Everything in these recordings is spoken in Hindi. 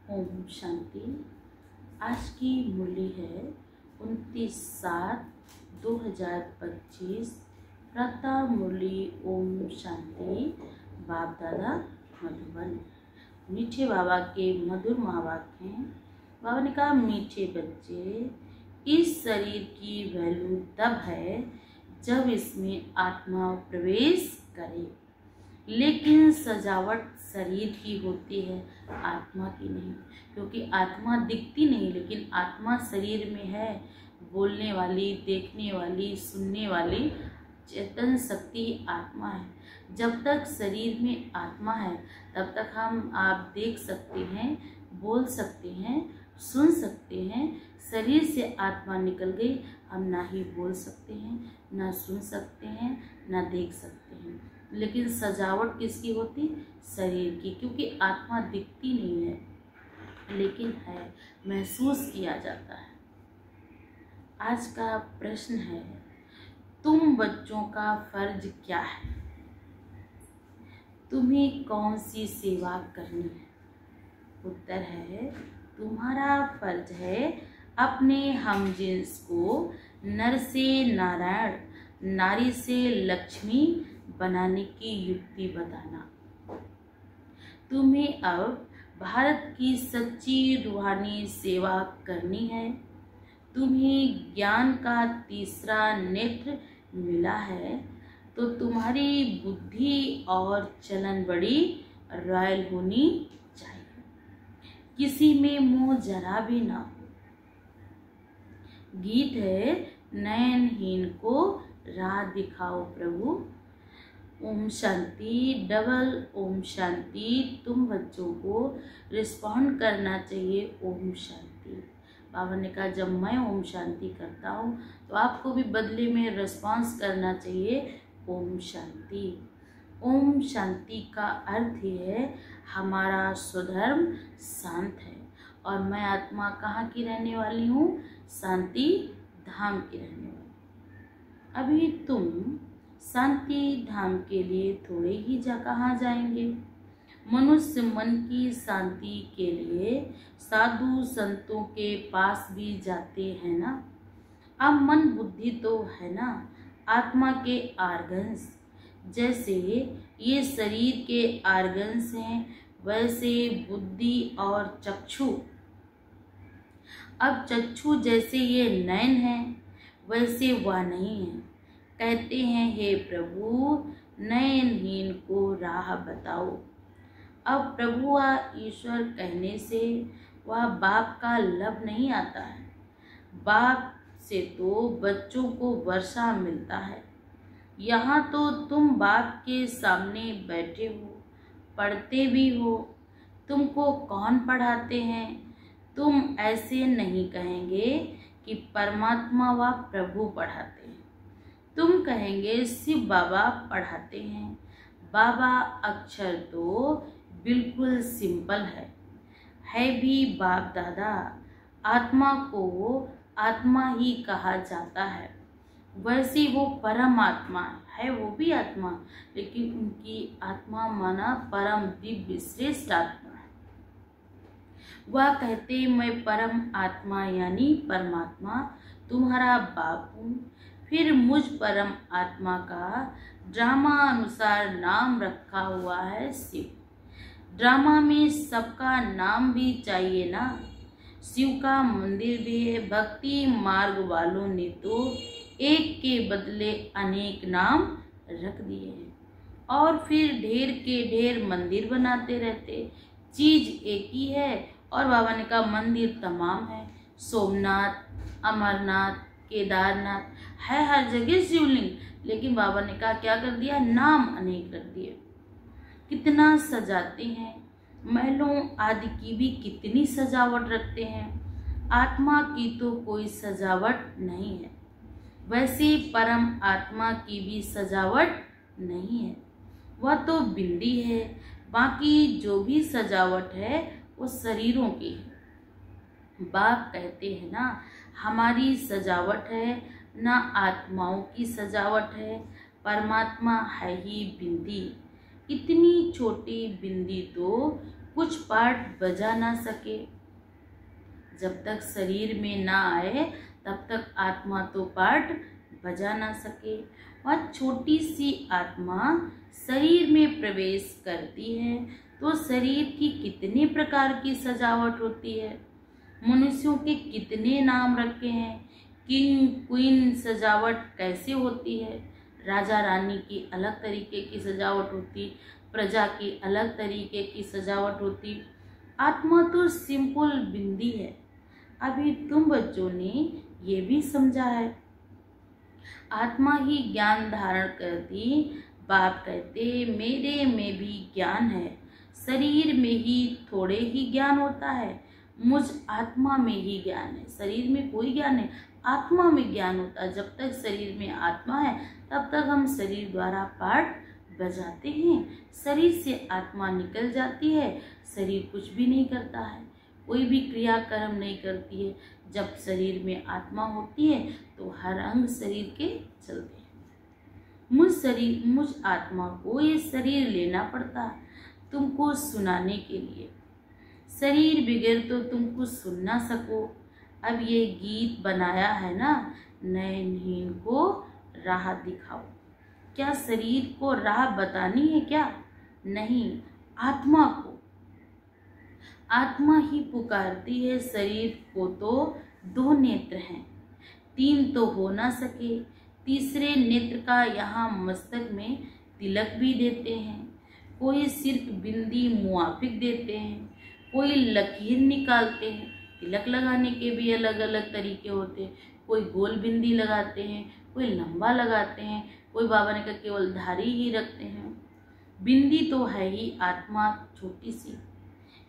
ओम शांति। आज की मुरली है 29/7/2025। प्रातः मुरली ओम शांति। बाप दादा मधुबन। मीठे बाबा के मधुर महावाक्य हैं। बाबा ने कहा, मीठे बच्चे, इस शरीर की वैल्यू तब है जब इसमें आत्मा प्रवेश करे, लेकिन सजावट शरीर की होती है, आत्मा की नहीं। क्योंकि आत्मा दिखती नहीं, लेकिन आत्मा शरीर में है। बोलने वाली, देखने वाली, सुनने वाली चेतन शक्ति आत्मा है। जब तक शरीर में आत्मा है तब तक आप देख सकते हैं, बोल सकते हैं, सुन सकते हैं। शरीर से आत्मा निकल गई, हम ना ही बोल सकते हैं, ना सुन सकते हैं, ना देख सकते हैं। लेकिन सजावट किसकी होती? शरीर की। क्योंकि आत्मा दिखती नहीं है, लेकिन है, महसूस किया जाता है। आज का प्रश्न है, तुम बच्चों का फर्ज क्या है? तुम्हें कौन सी सेवा करनी है? उत्तर है, तुम्हारा फर्ज है अपने हमजिन्स को नर से नारायण, नारी से लक्ष्मी बनाने की युक्ति बताना। तुम्हें अब भारत की सच्ची रूहानी सेवा करनी है। तुम्हें ज्ञान का तीसरा नेत्र मिला है, तो तुम्हारी बुद्धि और चलन बड़ी रॉयल होनी चाहिए। किसी में मोह जरा भी ना हो। गीत है, नयनहीन को राह दिखाओ प्रभु। ओम शांति। डबल ओम शांति। तुम बच्चों को रिस्पॉन्ड करना चाहिए ओम शांति। बाबा ने कहा, जब मैं ओम शांति करता हूँ तो आपको भी बदले में रिस्पॉन्स करना चाहिए ओम शांति। ओम शांति का अर्थ ही है हमारा स्वधर्म शांत है, और मैं आत्मा कहाँ की रहने वाली हूँ? शांति धाम की रहने वाली। अभी तुम शांति धाम के लिए थोड़े ही कहाँ जाएंगे? मनुष्य मन की शांति के लिए साधु संतों के पास भी जाते हैं ना। अब मन बुद्धि तो है ना, आत्मा के आर्गन्स। जैसे ये शरीर के आर्गन्स हैं, वैसे बुद्धि और चक्षु। अब चक्षु जैसे ये नयन है, वैसे वह नहीं है। कहते हैं, हे प्रभु, नयनहीन को राह बताओ। अब प्रभु व ईश्वर कहने से वह बाप का लब नहीं आता है। बाप से तो बच्चों को वर्षा मिलता है। यहाँ तो तुम बाप के सामने बैठे हो, पढ़ते भी हो। तुमको कौन पढ़ाते हैं? तुम ऐसे नहीं कहेंगे कि परमात्मा व प्रभु पढ़ाते हैं। तुम कहेंगे शिव बाबा पढ़ाते हैं। बाबा अक्षर तो बिल्कुल सिंपल है भी बाप दादा। आत्मा को आत्मा ही कहा जाता है। वैसे वो परमात्मा है, वो भी आत्मा, लेकिन उनकी आत्मा माना परम दिव्य श्रेष्ठ आत्मा है। वह कहते, मैं परम आत्मा यानी परमात्मा तुम्हारा बाप हूँ। फिर मुझ परम आत्मा का ड्रामा अनुसार नाम रखा हुआ है शिव। ड्रामा में सबका नाम भी चाहिए ना। शिव का मंदिर भी है। भक्ति मार्ग वालों ने तो एक के बदले अनेक नाम रख दिए हैं, और फिर ढेर के ढेर मंदिर बनाते रहते। चीज एक ही है। और बाबा ने कहा, मंदिर तमाम है। सोमनाथ, अमरनाथ, केदारनाथ है, हर जगह शिवलिंग। लेकिन बाबा ने कहा, क्या कर दिया? नाम अनेक रख दिए। कितना सजाते हैं, महलों आदि की भी कितनी सजावट रखते हैं। आत्मा की तो कोई सजावट नहीं है। वैसे परम आत्मा की भी सजावट नहीं है, वह तो बिंदी है। बाकी जो भी सजावट है वो शरीरों की है। बाप कहते हैं ना, हमारी सजावट है ना, आत्माओं की सजावट है। परमात्मा है ही बिंदी। इतनी छोटी बिंदी तो कुछ पार्ट बजा ना सके। जब तक शरीर में ना आए तब तक आत्मा तो पार्ट बजा ना सके। और छोटी सी आत्मा शरीर में प्रवेश करती है तो शरीर की कितने प्रकार की सजावट होती है। मनुष्यों के कितने नाम रखे हैं, किंग क्वीन सजावट कैसे होती है। राजा रानी की अलग तरीके की सजावट होती, प्रजा की अलग तरीके की सजावट होती। आत्मा तो सिंपल बिंदी है। अभी तुम बच्चों ने ये भी समझा है, आत्मा ही ज्ञान धारण करती। बाप कहते मेरे में भी ज्ञान है, शरीर में ही थोड़े ही ज्ञान होता है, मुझ आत्मा में ही ज्ञान है। शरीर में कोई ज्ञान नहीं, आत्मा में ज्ञान होता है। जब तक शरीर में आत्मा है तब तक हम शरीर द्वारा पाठ बजाते हैं। शरीर से आत्मा निकल जाती है, शरीर कुछ भी नहीं करता है, कोई भी क्रियाकर्म नहीं करती है। जब शरीर में आत्मा होती है तो हर अंग शरीर के चलते हैं। मुझ आत्मा को ये शरीर लेना पड़ता है तुमको सुनाने के लिए। शरीर बगैर तो तुम कुछ सुन ना सको। अब ये गीत बनाया है ना, नयनहीन को राह दिखाओ। क्या शरीर को राह बतानी है क्या? नहीं, आत्मा को। आत्मा ही पुकारती है। शरीर को तो 2 नेत्र हैं, 3 तो हो ना सके। तीसरे नेत्र का यहाँ मस्तक में तिलक भी देते हैं। कोई सिर्फ बिंदी मुआफिक देते हैं, कोई लकीर निकालते हैं। तिलक लगाने के भी अलग अलग तरीके होते हैं। कोई गोल बिंदी लगाते हैं, कोई लंबा लगाते हैं, कोई बाबा ने कहा केवल धारी ही रखते हैं। बिंदी तो है ही आत्मा छोटी सी,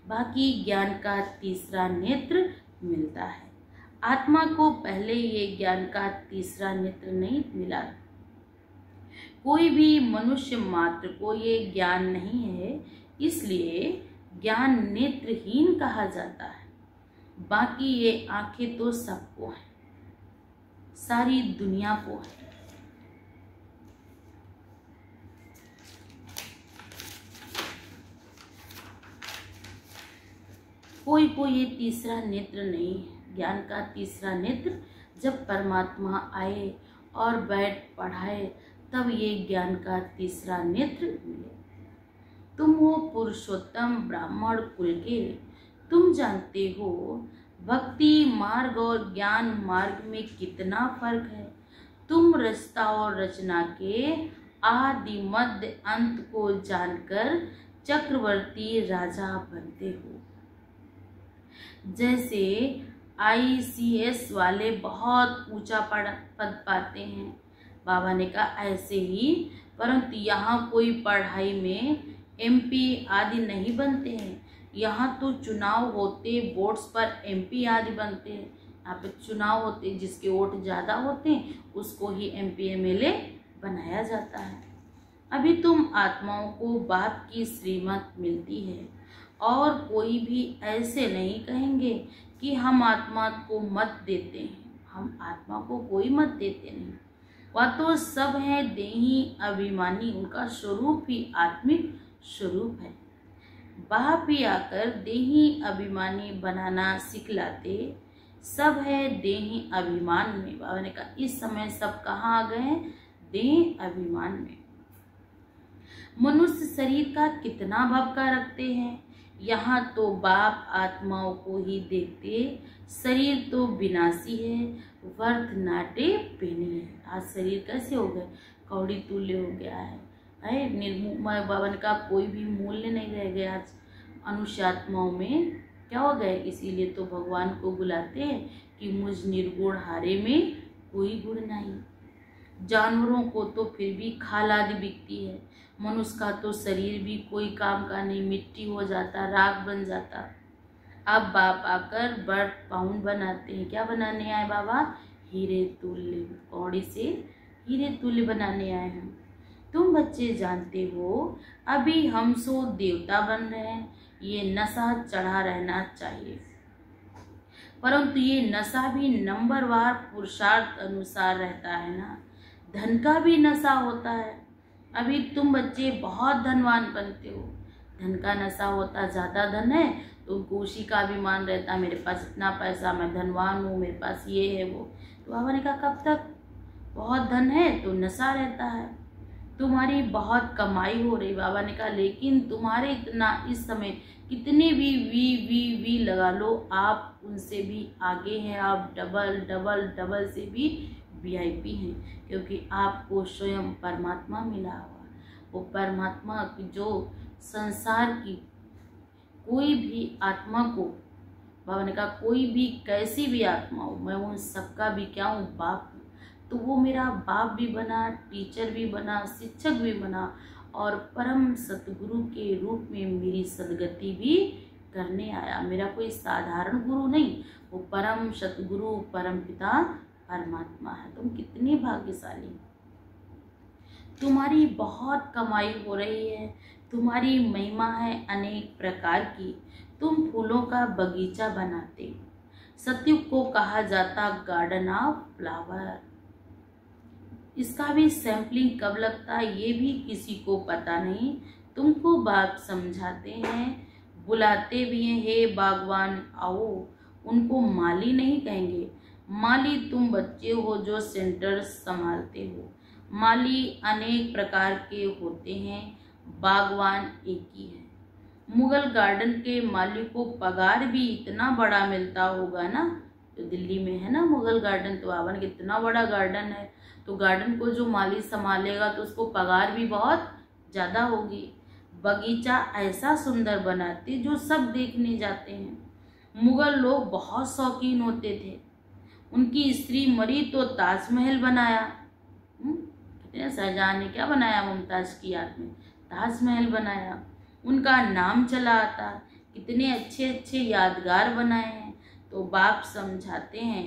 बाकी ज्ञान का तीसरा नेत्र मिलता है। आत्मा को पहले ये ज्ञान का तीसरा नेत्र नहीं मिला। कोई भी मनुष्य मात्र को ये ज्ञान नहीं है, इसलिए ज्ञान नेत्रहीन कहा जाता है। बाकी ये आंखें तो सबको है, सारी दुनिया को है। कोई को ये तीसरा नेत्र नहीं है। ज्ञान का तीसरा नेत्र जब परमात्मा आए और बैठ पढ़ाए तब ये ज्ञान का तीसरा नेत्र मिले। तुम हो पुरुषोत्तम ब्राह्मण कुल के, तुम जानते हो भक्ति मार्ग और ज्ञान मार्ग में कितना फर्क है। तुम रचता और रचना के आदि मध्य अंत को जानकर चक्रवर्ती राजा बनते हो। जैसे ICS वाले बहुत ऊंचा पद पाते हैं, बाबा ने कहा ऐसे ही, परंतु यहाँ कोई पढ़ाई में MP आदि नहीं बनते हैं। यहाँ तो चुनाव होते, बोर्ड्स पर MP आदि बनते हैं। यहाँ पे चुनाव होते, जिसके वोट ज़्यादा होते हैं उसको ही MP MLA बनाया जाता है। अभी तुम आत्माओं को बाप की श्रीमत मिलती है और कोई भी ऐसे नहीं कहेंगे कि हम आत्मा को मत देते हैं। हम आत्मा को कोई मत देते नहीं। वह तो सब है देही अभिमानी, उनका स्वरूप ही आत्मिक स्वरूप है। बाप ही आकर देही अभिमानी बनाना सिखलाते। सब है देही अभिमान में। बाबा ने कहा इस समय सब कहाँ आ गए हैं? देह अभिमान में। मनुष्य शरीर का कितना भवका रखते हैं। यहाँ तो बाप आत्माओं को ही देखते। शरीर तो विनाशी है, वर्थ नाटे पेनी है। आज शरीर कैसे हो गए? कौड़ी तुल्य हो गया है। बाबा ने कहा कोई भी मूल्य नहीं रह गया आज अनुष्यात्माओं में। क्या हो गए? इसीलिए तो भगवान को बुलाते हैं कि मुझ निर्गुण हारे में कोई गुण नहीं। जानवरों को तो फिर भी खाल आदि बिकती है, मनुष्य का तो शरीर भी कोई काम का नहीं, मिट्टी हो जाता, राख बन जाता। अब बाप आकर बर्ड पाउंड बनाते हैं। क्या बनाने आए बाबा? हीरे तुल्य, कौड़ी से हीरे तुल्य बनाने आए हैं। तुम बच्चे जानते हो अभी हम सो देवता बन रहे हैं। ये नशा चढ़ा रहना चाहिए, परंतु ये नशा भी नंबरवार पुरुषार्थ अनुसार रहता है ना। धन का भी नशा होता है। अभी तुम बच्चे बहुत धनवान बनते हो, धन का नशा होता, ज़्यादा धन है तो उनको उसी का अभिमान रहता, मेरे पास इतना पैसा, मैं धनवान हूँ, मेरे पास ये है वो। तो बाबा ने कहा कब तक? बहुत धन है तो नशा रहता है, तुम्हारी बहुत कमाई हो रही। बाबा ने कहा लेकिन तुम्हारे इतना इस समय कितने भी वी लगा लो, आप उनसे भी आगे हैं, आप डबल डबल डबल से भी VIP हैं, क्योंकि आपको स्वयं परमात्मा मिला हुआ। वो परमात्मा की जो संसार की कोई भी आत्मा को, बाबा ने कहा कोई भी कैसी भी आत्मा हो, मैं उन सबका भी क्या हूँ? बाप हूँ। तो वो मेरा बाप भी बना, टीचर भी बना, शिक्षक भी बना, और परम सतगुरु के रूप में मेरी सदगति भी करने आया। मेरा कोई साधारण गुरु नहीं, वो परम सतगुरु परम पिता परमात्मा है। तुम कितनी भाग्यशाली, तुम्हारी बहुत कमाई हो रही है, तुम्हारी महिमा है अनेक प्रकार की, तुम फूलों का बगीचा बनाते हो। सतयुग को कहा जाता गार्डन ऑफ फ्लावर। इसका भी सैम्पलिंग कब लगता है ये भी किसी को पता नहीं। तुमको बाप समझाते हैं, बुलाते भी हैं, हे बागवान आओ। उनको माली नहीं कहेंगे, माली तुम बच्चे हो जो सेंटर संभालते हो। माली अनेक प्रकार के होते हैं, बागवान एक ही है। मुगल गार्डन के माली को पगार भी इतना बड़ा मिलता होगा ना, जो दिल्ली में है ना मुगल गार्डन, तो बाबा ने कितना बड़ा गार्डन है, तो गार्डन को जो माली संभालेगा तो उसको पगार भी बहुत ज़्यादा होगी। बगीचा ऐसा सुंदर बनाते जो सब देखने जाते हैं। मुगल लोग बहुत शौकीन होते थे, उनकी स्त्री मरी तो ताजमहल बनाया। कितने शाहजहां ने क्या बनाया? मुमताज की याद में ताजमहल बनाया। उनका नाम चला आता, कितने अच्छे अच्छे यादगार बनाए हैं। तो बाप समझाते हैं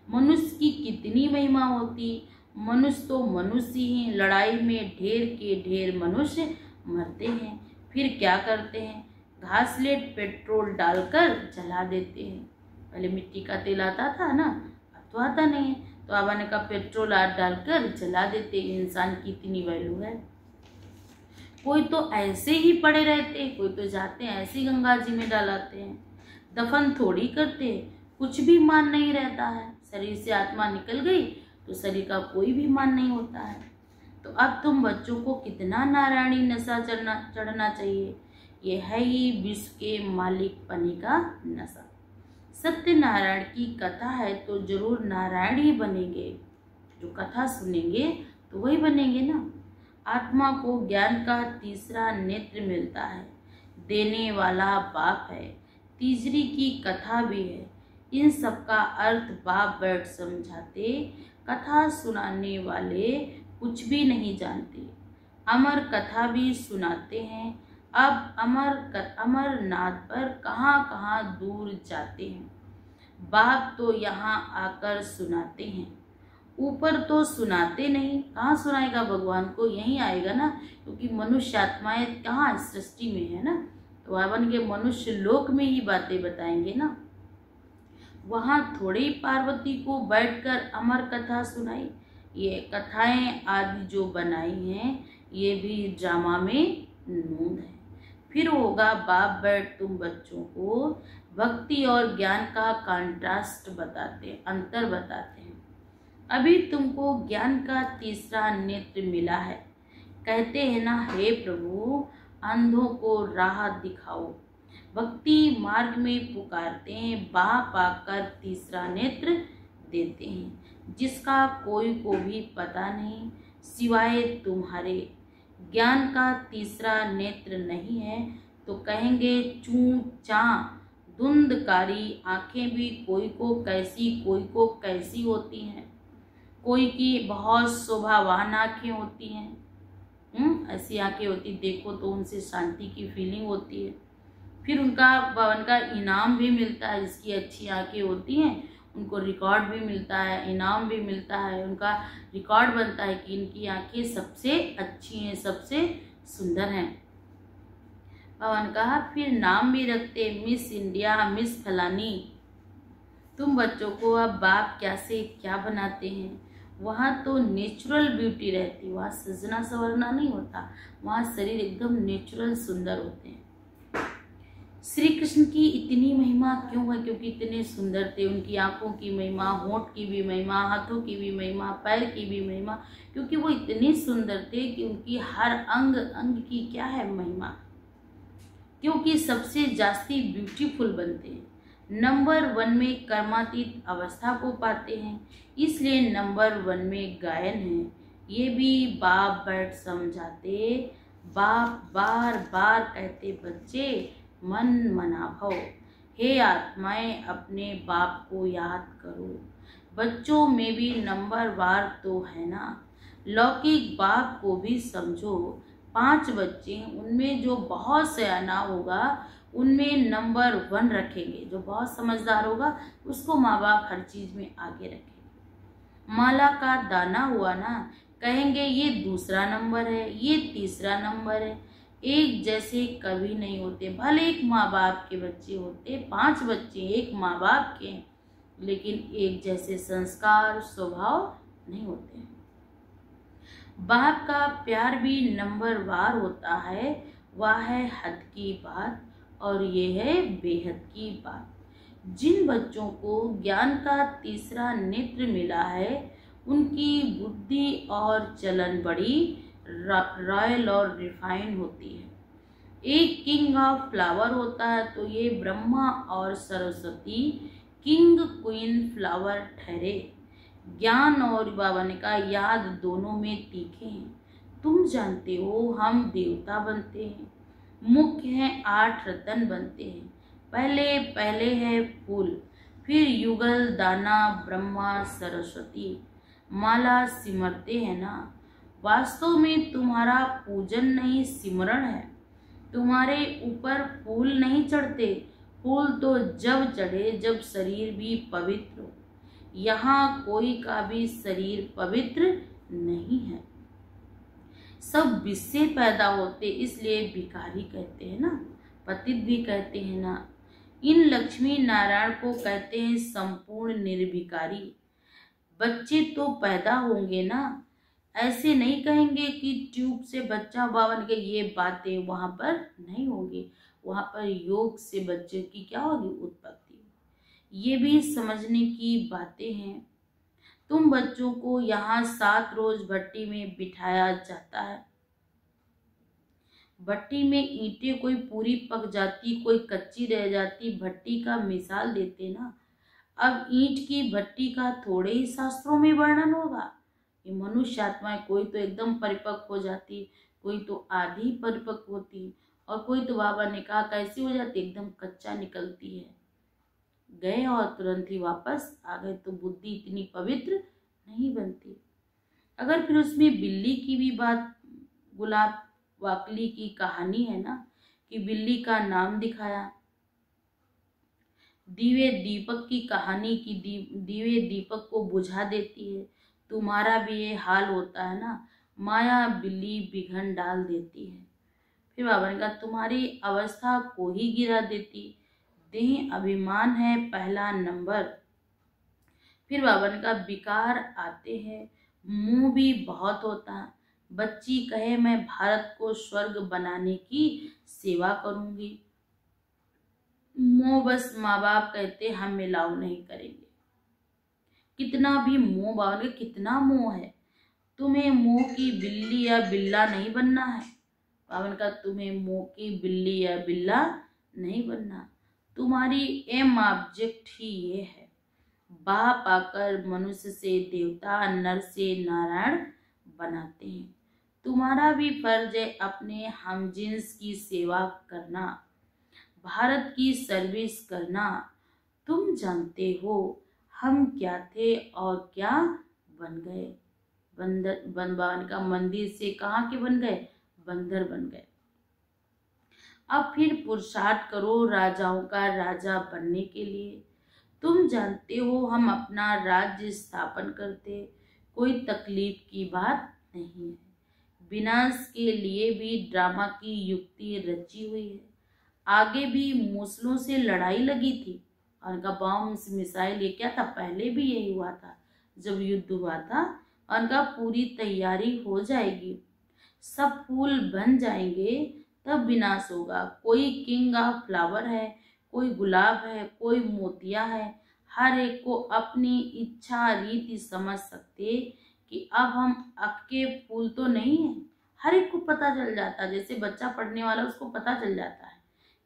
मनुष्य की कितनी महिमा होती। मनुष्य तो मनुष्य ही हैं, लड़ाई में ढेर के ढेर मनुष्य मरते हैं, फिर क्या करते हैं? घासलेट पेट्रोल डालकर जला देते हैं। पहले मिट्टी का तेल आता था ना, अब तो आता नहीं है, तो बाबा ने कहा पेट्रोल डालकर जला देते। इंसान की इतनी वैल्यू है। कोई तो ऐसे ही पड़े रहते, कोई तो जाते हैं ऐसे गंगा जी में डालाते हैं, दफन थोड़ी करते, कुछ भी मान नहीं रहता है। शरीर से आत्मा निकल गई तो शरीर का कोई भी मान नहीं होता है। तो अब तुम बच्चों को कितना नारायणी नशा चढ़ना चाहिए। ये है ही विश्व के मालिक पने का नशा। सत्यनारायण की कथा है तो जरूर नारायण ही बनेंगे। जो कथा सुनेंगे तो वही बनेंगे ना। आत्मा को ज्ञान का तीसरा नेत्र मिलता है, देने वाला बाप है। तीसरी की कथा भी है। इन सब का अर्थ बाप बैठ समझाते। कथा सुनाने वाले कुछ भी नहीं जानते। अमर कथा भी सुनाते हैं। अब अमरनाथ पर कहाँ कहाँ दूर जाते हैं। बाप तो यहाँ आकर सुनाते हैं, ऊपर तो सुनाते नहीं। कहाँ सुनाएगा भगवान को? यहीं आएगा ना, क्योंकि मनुष्य आत्माएं कहाँ सृष्टि में है ना, तो आवन के मनुष्य लोक में ही बातें बताएंगे ना। वहाँ थोड़ी पार्वती को बैठकर अमर कथा सुनाई। ये कथाएं आदि जो बनाई हैं ये भी ड्रामा में नूंद है। फिर होगा बाप बैठ तुम बच्चों को भक्ति और ज्ञान का कंट्रास्ट बताते, अंतर बताते हैं। अभी तुमको ज्ञान का तीसरा नेत्र मिला है। कहते हैं ना, हे प्रभु अंधों को राह दिखाओ। भक्ति मार्ग में पुकारते हैं, बाप आकर तीसरा नेत्र देते हैं, जिसका कोई को भी पता नहीं सिवाय तुम्हारे। ज्ञान का तीसरा नेत्र नहीं है तो कहेंगे चूं चां धुंधकारी आंखें भी कोई को कैसी होती हैं। कोई की बहुत शोभावान आंखें होती हैं, ऐसी आंखें होती, देखो तो उनसे शांति की फीलिंग होती है। फिर उनका इनाम भी मिलता है। जिसकी अच्छी आंखें होती हैं उनको रिकॉर्ड भी मिलता है, इनाम भी मिलता है। उनका रिकॉर्ड बनता है कि इनकी आंखें सबसे अच्छी हैं, सबसे सुंदर हैं। पवन कहा फिर नाम भी रखते, मिस इंडिया, मिस फलानी। तुम बच्चों को अब बाप क्या बनाते हैं। वहाँ तो नेचुरल ब्यूटी रहती, वहाँ सजना संवरना नहीं होता, वहाँ शरीर एकदम नेचुरल सुंदर होते हैं। श्री कृष्ण की इतनी महिमा क्यों है? क्योंकि इतने सुंदर थे। उनकी आंखों की महिमा, होंठ की भी महिमा, हाथों की भी महिमा, पैर की भी महिमा, क्योंकि वो इतने सुंदर थे कि उनकी हर अंग अंग की क्या है महिमा, क्योंकि सबसे जास्ती ब्यूटीफुल बनते हैं। नंबर 1 में कर्मातीत अवस्था को पाते हैं, इसलिए नंबर 1 में गायन है। ये भी बाप बैठ समझाते, बाप बार बार कहते, बच्चे मन मना भव, हे आत्माएं अपने बाप को याद करो। बच्चों में भी नंबर वार तो है ना, लौकिक बाप को भी समझो। 5 बच्चे, उनमें जो बहुत सयाना होगा उनमें नंबर 1 रखेंगे, जो बहुत समझदार होगा उसको माँ बाप हर चीज में आगे रखेंगे। माला का दाना हुआ ना, कहेंगे ये दूसरा नंबर है, ये तीसरा नंबर है। एक जैसे कभी नहीं होते, भले एक माँ बाप के बच्चे होते, 5 बच्चे एक माँ बाप के, लेकिन एक जैसे संस्कार स्वभाव नहीं होते। बाप का प्यार भी नंबर वार होता है, वह है हद की बात और ये है बेहद की बात। जिन बच्चों को ज्ञान का तीसरा नेत्र मिला है उनकी बुद्धि और चलन बड़ी रॉयल और रिफाइन होती है। एक किंग ऑफ फ्लावर होता है तो ये ब्रह्मा और सरस्वती किंग क्वीन फ्लावर ठहरे। ज्ञान और बाबा ने कहा याद दोनों में तीखे हैं। तुम जानते हो हम देवता बनते हैं, मुख्य हैं 8 रतन बनते हैं। पहले पहले है फूल, फिर युगल दाना ब्रह्मा सरस्वती, माला सिमरते हैं ना। वास्तव में तुम्हारा पूजन नहीं सिमरण है, तुम्हारे ऊपर फूल नहीं चढ़ते। फूल तो जब चढ़े जब शरीर भी पवित्र हो। यहाँ कोई का भी शरीर पवित्र नहीं है, सब विष से पैदा होते, इसलिए भिखारी कहते हैं ना, पतित भी कहते हैं ना। इन लक्ष्मी नारायण को कहते हैं संपूर्ण निर्भिकारी। बच्चे तो पैदा होंगे ना, ऐसे नहीं कहेंगे कि ट्यूब से बच्चा बन के, ये बातें वहां पर नहीं होगी। वहां पर योग से बच्चे की क्या होगी, उत्पत्ति। ये भी समझने की बातें हैं। तुम बच्चों को यहाँ 7 रोज भट्टी में बिठाया जाता है। भट्टी में ईंटें कोई पूरी पक जाती, कोई कच्ची रह जाती, भट्टी का मिसाल देते ना। अब ईंट की भट्टी का थोड़े ही शास्त्रों में वर्णन होगा। ये मनुष्य आत्माएं कोई तो एकदम परिपक्व हो जाती, कोई तो आधी परिपक्व होती, और कोई तो बाबा ने कहा कैसी हो जाती, एकदम कच्चा निकलती है। गए और तुरंत ही वापस आ गए, तो बुद्धि इतनी पवित्र नहीं बनती। अगर फिर उसमें बिल्ली की भी बात, गुलाब वाकली की कहानी है ना, कि बिल्ली का नाम दिखाया, दीवे दीपक की कहानी की दीवे दीपक को बुझा देती है। तुम्हारा भी ये हाल होता है ना, माया बिल्ली बिघन डाल देती है। फिर बाबा ने कहा तुम्हारी अवस्था को ही गिरा देती। देह अभिमान है पहला नंबर। फिर बाबा ने कहा विकार आते हैं, मुंह भी बहुत होता है। बच्ची कहे मैं भारत को स्वर्ग बनाने की सेवा करूंगी, मोह बस माँ बाप कहते हम मिलाव नहीं करेंगे। कितना भी मोह, बाबा कितना मोह है। तुम्हें मोह की बिल्ली या बिल्ला नहीं बनना है। बाबा का तुम्हें मोह की बिल्ली या बिल्ला नहीं बनना। तुम्हारी एम ऑब्जेक्ट ही ये है, बाप आकर मनुष्य से देवता, नर से नारायण बनाते हैं। तुम्हारा भी फर्ज है अपने हमजिन्स की सेवा करना, भारत की सर्विस करना। तुम जानते हो हम क्या थे और क्या बन गए। बनवान का मंदिर से कहाँ के बन गए, बंदर बन गए। अब फिर पुरुषार्थ करो राजाओं का राजा बनने के लिए। तुम जानते हो हम अपना राज्य स्थापन करते, कोई तकलीफ की बात नहीं है। विनाश के लिए भी ड्रामा की युक्ति रची हुई है। आगे भी मूसलों से लड़ाई लगी थी, उनका बॉम्ब मिसाइल ये क्या था, पहले भी यही हुआ था जब युद्ध हुआ था। उनका पूरी तैयारी हो जाएगी, सब फूल बन जाएंगे, तब विनाश होगा। कोई किंग ऑफ फ्लावर है, कोई गुलाब है, कोई मोतिया है। हर एक को अपनी इच्छा रीति समझ सकते कि अब हम अक्के फूल तो नहीं है। हर एक को पता चल जाता, जैसे बच्चा पढ़ने वाला उसको पता चल जाता है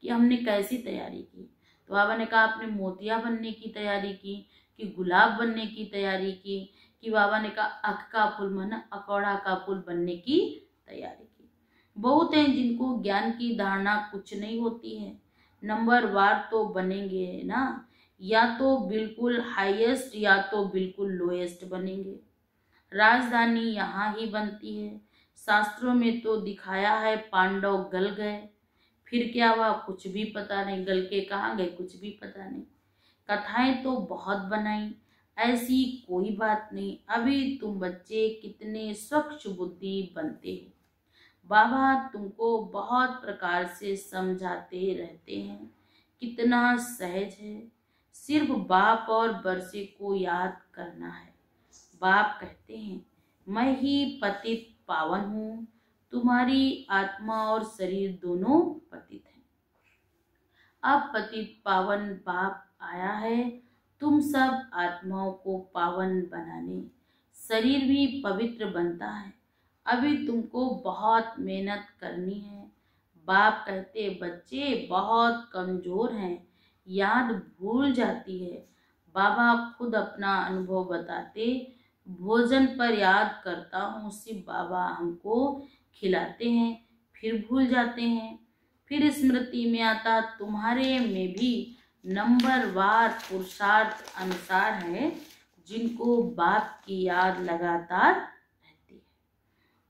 कि हमने कैसी तैयारी की। तो बाबा ने कहा आपने मोतिया बनने की तैयारी की कि गुलाब बनने की तैयारी की, कि बाबा ने कहा अक का फूल माना अकौड़ा का फूल बनने की तैयारी की। बहुत हैं जिनको ज्ञान की धारणा कुछ नहीं होती है। नंबर वार तो बनेंगे ना, या तो बिल्कुल हाईएस्ट या तो बिल्कुल लोएस्ट बनेंगे। राजधानी यहाँ ही बनती है। शास्त्रों में तो दिखाया है पांडव गल गए, फिर क्या हुआ कुछ भी पता नहीं, गल के कहाँ गए कुछ भी पता नहीं। कथाएं तो बहुत बनाई, ऐसी कोई बात नहीं। अभी तुम बच्चे कितने स्वच्छ बुद्धि बनते हो। बाबा तुमको बहुत प्रकार से समझाते रहते हैं, कितना सहज है। सिर्फ बाप और बरसे को याद करना है। बाप कहते हैं मैं ही पतित पावन हूँ, तुम्हारी आत्मा और शरीर दोनों पतित हैं। अब पतित पावन बाप आया है तुम सब आत्माओं को पावन बनाने। शरीर भी पवित्र बनता है। अभी तुमको बहुत मेहनत करनी है। बाप कहते बच्चे बहुत कमजोर हैं, याद भूल जाती है। बाबा खुद अपना अनुभव बताते, भोजन पर याद करता हूँ सिर्फ बाबा हमको खिलाते हैं, फिर भूल जाते हैं। फिर स्मृति में आता तुम्हारे में भी नंबरवार पुरुषार्थ अनुसार है, जिनको बाप की याद लगातार रहती है।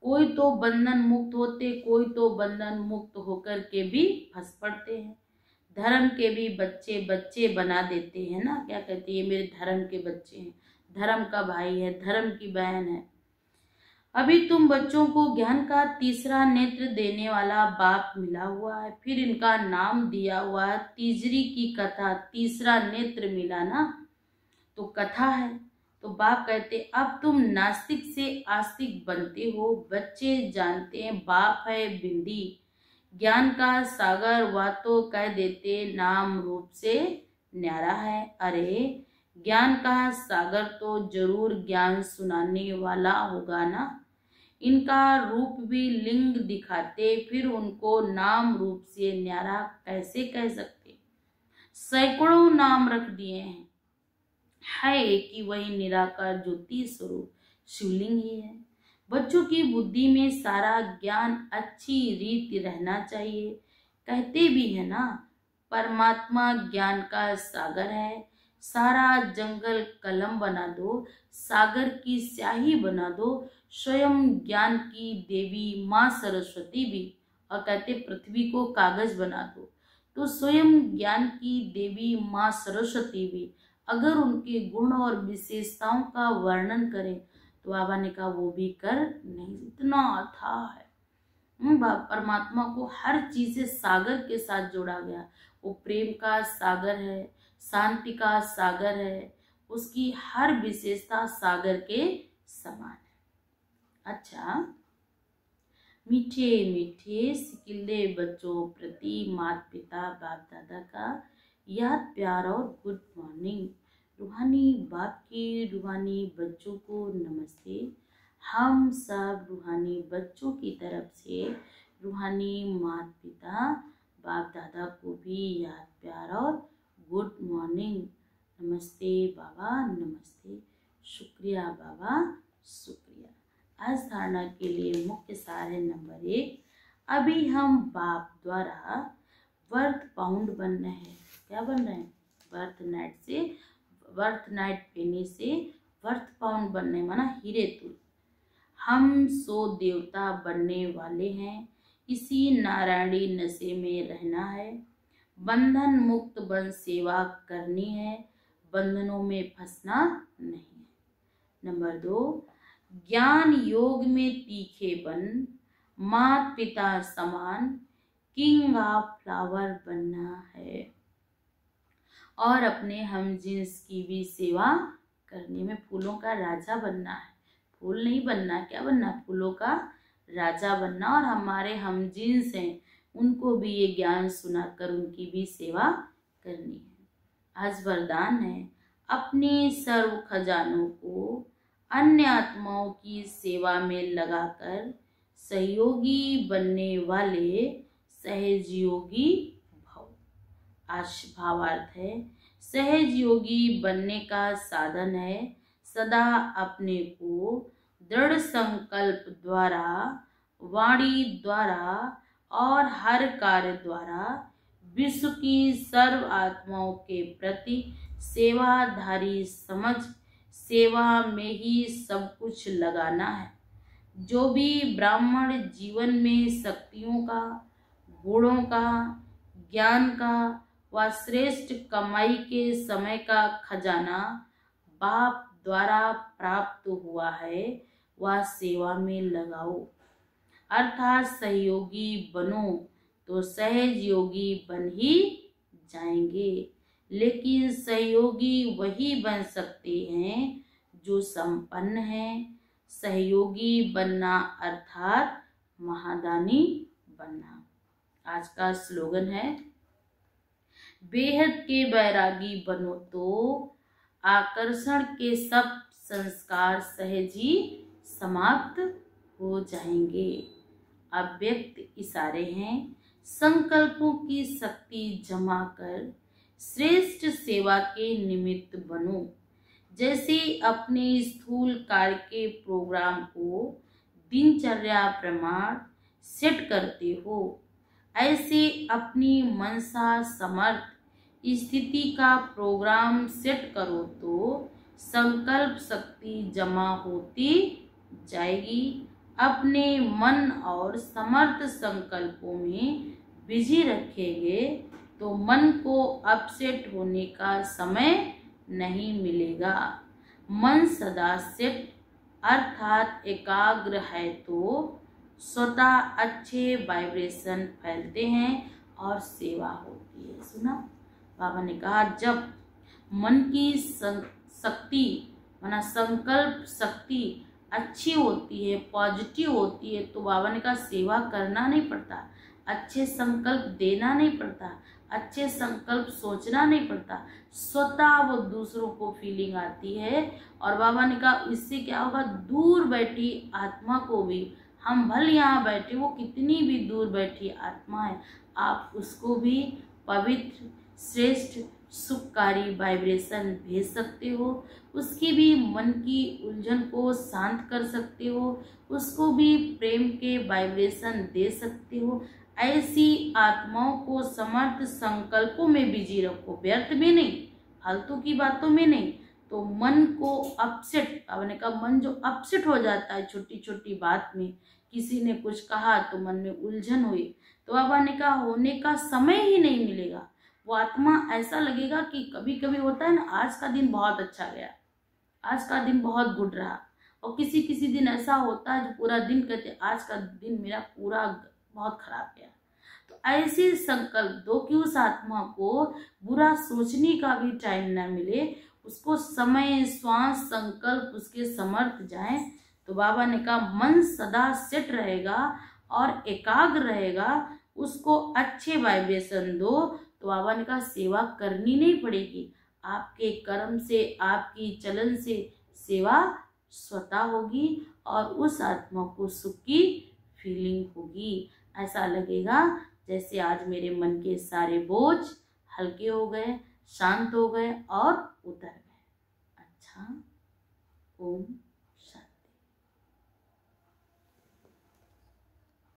कोई तो बंधन मुक्त होते, कोई तो बंधन मुक्त होकर के भी फंस पड़ते हैं। धर्म के भी बच्चे बच्चे बना देते हैं ना, क्या कहते हैं ये मेरे धर्म के बच्चे हैं, धर्म का भाई है, धर्म की बहन है। अभी तुम बच्चों को ज्ञान का तीसरा नेत्र देने वाला बाप मिला हुआ है, फिर इनका नाम दिया हुआ है तीजरी की कथा। तीसरा नेत्र मिला ना तो कथा है। तो बाप कहते अब तुम नास्तिक से आस्तिक बनते हो। बच्चे जानते हैं बाप है बिंदी, ज्ञान का सागर, वह तो कह देते नाम रूप से न्यारा है। अरे ज्ञान का सागर तो जरूर ज्ञान सुनाने वाला होगा ना। इनका रूप भी लिंग दिखाते, फिर उनको नाम रूप से न्यारा कैसे कह सकते। सैकड़ों नाम रख दिए हैं, है एक ही वही निराकार ज्योति स्वरूप शिवलिंग ही है। बच्चों की बुद्धि में सारा ज्ञान अच्छी रीति रहना चाहिए। कहते भी है ना परमात्मा ज्ञान का सागर है। सारा जंगल कलम बना दो, सागर की स्याही बना दो। स्वयं ज्ञान की देवी माँ सरस्वती भी, और कहते पृथ्वी को कागज बना दो। तो स्वयं ज्ञान की देवी माँ सरस्वती भी अगर उनके गुण और विशेषताओं का वर्णन करें तो बाबा ने कहा वो भी कर नहीं, इतना अथाह है। परमात्मा को हर चीज से सागर के साथ जोड़ा गया। वो प्रेम का सागर है, शांति का सागर है, उसकी हर विशेषता सागर के समान है। अच्छा, मीठे मीठे सिकिल्ले बच्चों प्रति माता पिता बाप दादा का याद प्यार और गुड मॉर्निंग। रूहानी बाप की रूहानी बच्चों को नमस्ते। हम सब रूहानी बच्चों की तरफ से रूहानी माता पिता बाप दादा को भी याद प्यार और गुड मॉर्निंग। नमस्ते बाबा, नमस्ते, शुक्रिया बाबा, शुक्रिया। आज धारणा के लिए मुख्य सार है नंबर 1, अभी हम बाप द्वारा वर्थ पाउंड बन रहे हैं। क्या बन रहे हैं? बर्थ नाइट से, बर्थ नाइट पेनी से वर्थ पाउंड बनने माना हीरे तुल। हम 100 देवता बनने वाले हैं। इसी नारायणी नशे में रहना है। बंधन मुक्त बन सेवा करनी है, बंधनों में फंसना नहीं है। नंबर 2, ज्ञान योग में तीखे बन, माता पिता समान किंग ऑफ फ्लावर बनना है और अपने हम जिन्स की भी सेवा करने में फूलों का राजा बनना है। फूल नहीं बनना, क्या बनना? फूलों का राजा बनना। और हमारे हम जिन्स हैं उनको भी ये ज्ञान सुनाकर उनकी भी सेवा करनी है। आज वरदान है, अपने सर्व खजानों को अन्य आत्माओं की सेवा में लगाकर सहयोगी बनने वाले सहजयोगी भव। आज भावार्थ है, सहजयोगी बनने का साधन है सदा अपने को दृढ़ संकल्प द्वारा, वाणी द्वारा और हर कार्य द्वारा विश्व की सर्व आत्माओं के प्रति सेवाधारी समझ सेवा में ही सब कुछ लगाना है। जो भी ब्राह्मण जीवन में शक्तियों का, गुणों का, ज्ञान का व श्रेष्ठ कमाई के समय का खजाना बाप द्वारा प्राप्त हुआ है वह सेवा में लगाओ। अर्थात सहयोगी बनो तो सहज योगी बन ही जाएंगे। लेकिन सहयोगी वही बन सकते हैं जो संपन्न है। सहयोगी बनना अर्थात महादानी बनना। आज का स्लोगन है, बेहद के बैरागी बनो तो आकर्षण के सब संस्कार सहज ही समाप्त हो जाएंगे। अव्यक्त इशारे हैं, संकल्पों की शक्ति जमा कर श्रेष्ठ सेवा के निमित्त बनो। जैसे अपने स्थूल कार्य के प्रोग्राम को दिनचर्या प्रमाण सेट करते हो, ऐसे अपनी मनसा समर्थ स्थिति का प्रोग्राम सेट करो तो संकल्प शक्ति जमा होती जाएगी। अपने मन और समर्थ संकल्पों में बिजी रखेंगे तो मन को अपसेट होने का समय नहीं मिलेगा। मन सदा सेट अर्थात एकाग्र है तो स्वतः अच्छे वाइब्रेशन फैलते हैं और सेवा होती है। सुना, बाबा ने कहा जब मन की शक्ति माना संकल्प शक्ति अच्छी होती है, पॉजिटिव होती है, तो बाबा ने कहा सेवा करना नहीं पड़ता, अच्छे संकल्प देना नहीं पड़ता, अच्छे संकल्प सोचना नहीं पड़ता, स्वतः वो दूसरों को फीलिंग आती है। और बाबा ने कहा इससे क्या होगा, दूर बैठी आत्मा को भी, हम भले यहाँ बैठे, वो कितनी भी दूर बैठी आत्मा है, आप उसको भी पवित्र श्रेष्ठ सुखकारी वाइब्रेशन भेज सकते हो, उसकी भी मन की उलझन को शांत कर सकते हो, उसको भी प्रेम के वाइब्रेशन दे सकते हो। ऐसी आत्माओं को समर्थ संकल्पों में बिजी रखो, व्यर्थ में नहीं, फालतू की बातों में नहीं। तो मन को अपसेट, आपने कहा मन जो अपसेट हो जाता है छोटी छोटी बात में, किसी ने कुछ कहा तो मन में उलझन हुई, तो बाबा ने कहा होने का समय ही नहीं मिलेगा। वो आत्मा ऐसा लगेगा कि कभी कभी होता है ना, आज का दिन बहुत अच्छा गया, आज का दिन बहुत गुड रहा, और किसी किसी दिन ऐसा होता है जो पूरा दिन कहते आज का दिन मेरा पूरा बहुत खराब गया। तो ऐसे संकल्प दो कि उस आत्मा को बुरा सोचने का भी टाइम ना मिले, उसको समय श्वास संकल्प उसके समर्थ जाए। तो बाबा ने कहा मन सदा सेट रहेगा और एकाग्र रहेगा, उसको अच्छे वाइब्रेशन दो। तो बाबा ने कहा सेवा करनी नहीं पड़ेगी, आपके कर्म से आपकी चलन से सेवा स्वतः होगी और उस आत्मा को सुख की फीलिंग होगी। ऐसा लगेगा जैसे आज मेरे मन के सारे बोझ हल्के हो गए, शांत हो गए और उतर गए। अच्छा।